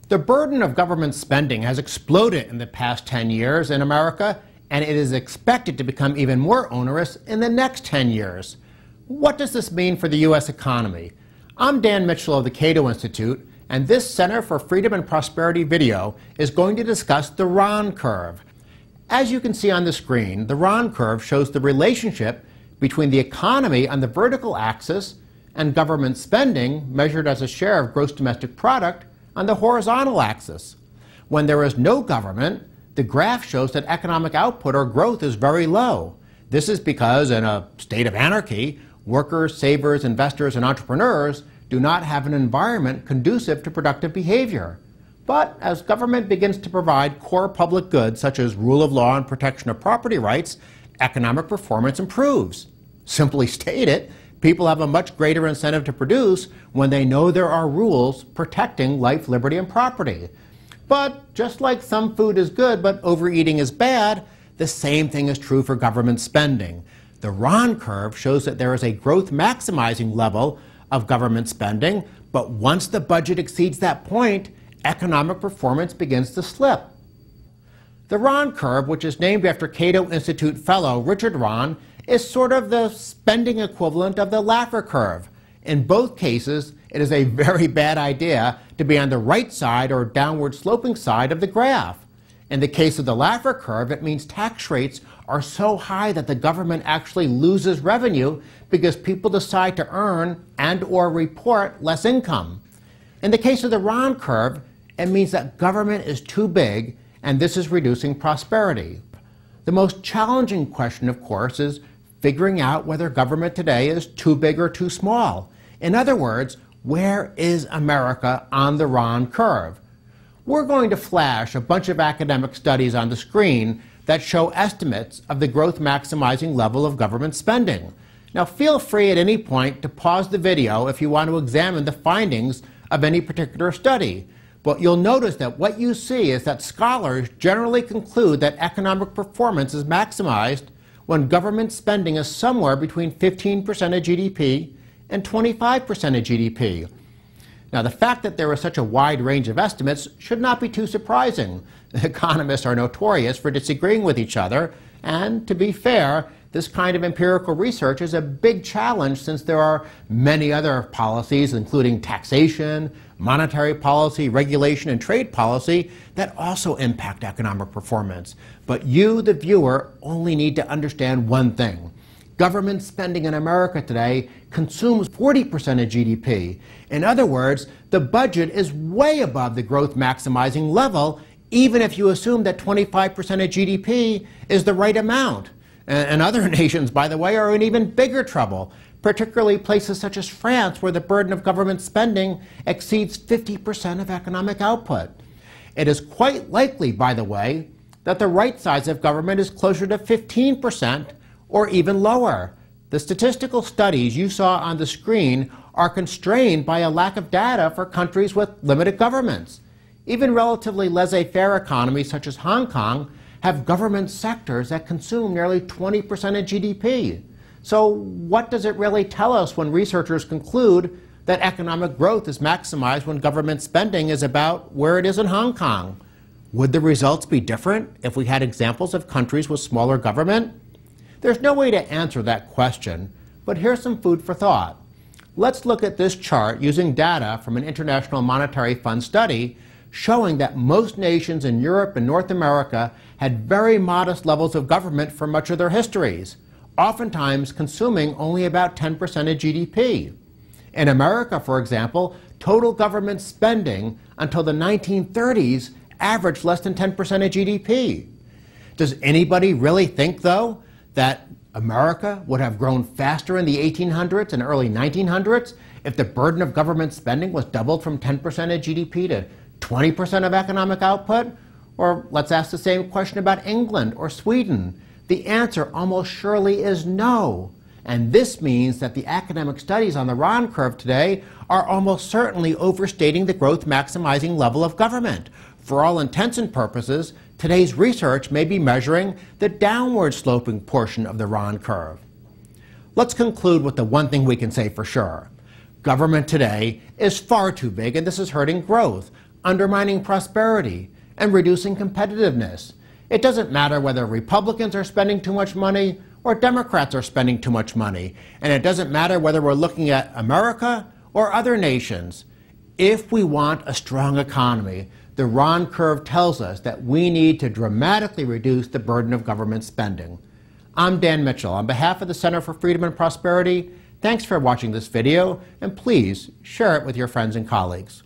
The burden of government spending has exploded in the past 10 years in America, and it is expected to become even more onerous in the next 10 years. What does this mean for the U.S. economy? I'm Dan Mitchell of the Cato Institute, and this Center for Freedom and Prosperity video is going to discuss the Rahn curve. As you can see on the screen, the Rahn curve shows the relationship between the economy on the vertical axis and government spending, measured as a share of gross domestic product, on the horizontal axis. When there is no government, the graph shows that economic output or growth is very low. This is because in a state of anarchy, workers, savers, investors, and entrepreneurs do not have an environment conducive to productive behavior. But as government begins to provide core public goods such as rule of law and protection of property rights, economic performance improves. Simply stated, people have a much greater incentive to produce when they know there are rules protecting life, liberty, and property. But just like some food is good but overeating is bad, the same thing is true for government spending. The Rahn curve shows that there is a growth maximizing level of government spending, but once the budget exceeds that point, economic performance begins to slip. The Rahn curve, which is named after Cato Institute fellow Richard Rahn, is sort of the spending equivalent of the Laffer curve. In both cases, it is a very bad idea to be on the right side or downward sloping side of the graph. In the case of the Laffer curve, it means tax rates are so high that the government actually loses revenue because people decide to earn and or report less income. In the case of the Rahn curve, it means that government is too big, and this is reducing prosperity. The most challenging question, of course, is figuring out whether government today is too big or too small. In other words, where is America on the Rahn curve? We're going to flash a bunch of academic studies on the screen that show estimates of the growth maximizing level of government spending. Now feel free at any point to pause the video if you want to examine the findings of any particular study. But you'll notice that what you see is that scholars generally conclude that economic performance is maximized when government spending is somewhere between 15% of GDP and 25% of GDP. Now, the fact that there is such a wide range of estimates should not be too surprising. Economists are notorious for disagreeing with each other, and to be fair, this kind of empirical research is a big challenge since there are many other policies, including taxation, monetary policy, regulation, and trade policy, that also impact economic performance. But you, the viewer, only need to understand one thing. Government spending in America today consumes 40% of GDP. In other words, the budget is way above the growth maximizing level, even if you assume that 25% of GDP is the right amount. And other nations, by the way, are in even bigger trouble, particularly places such as France, where the burden of government spending exceeds 50% of economic output. It is quite likely, by the way, that the right size of government is closer to 15% or even lower. The statistical studies you saw on the screen are constrained by a lack of data for countries with limited governments. Even relatively laissez-faire economies such as Hong Kong have government sectors that consume nearly 20% of GDP. So what does it really tell us when researchers conclude that economic growth is maximized when government spending is about where it is in Hong Kong? Would the results be different if we had examples of countries with smaller government? There's no way to answer that question, but here's some food for thought. Let's look at this chart using data from an International Monetary Fund study showing that most nations in Europe and North America had very modest levels of government for much of their histories, oftentimes consuming only about 10% of GDP. In America, for example, total government spending until the 1930s averaged less than 10% of GDP. Does anybody really think, though, that America would have grown faster in the 1800s and early 1900s if the burden of government spending was doubled from 10% of GDP to 20% of economic output? Or let's ask the same question about England or Sweden. The answer almost surely is no. And this means that the academic studies on the Rahn curve today are almost certainly overstating the growth maximizing level of government. For all intents and purposes, today's research may be measuring the downward sloping portion of the Rahn curve. Let's conclude with the one thing we can say for sure. Government today is far too big, and this is hurting growth. undermining prosperity, and reducing competitiveness. It doesn't matter whether Republicans are spending too much money or Democrats are spending too much money. And it doesn't matter whether we're looking at America or other nations. If we want a strong economy, the Rahn curve tells us that we need to dramatically reduce the burden of government spending. I'm Dan Mitchell. On behalf of the Center for Freedom and Prosperity, thanks for watching this video, and please share it with your friends and colleagues.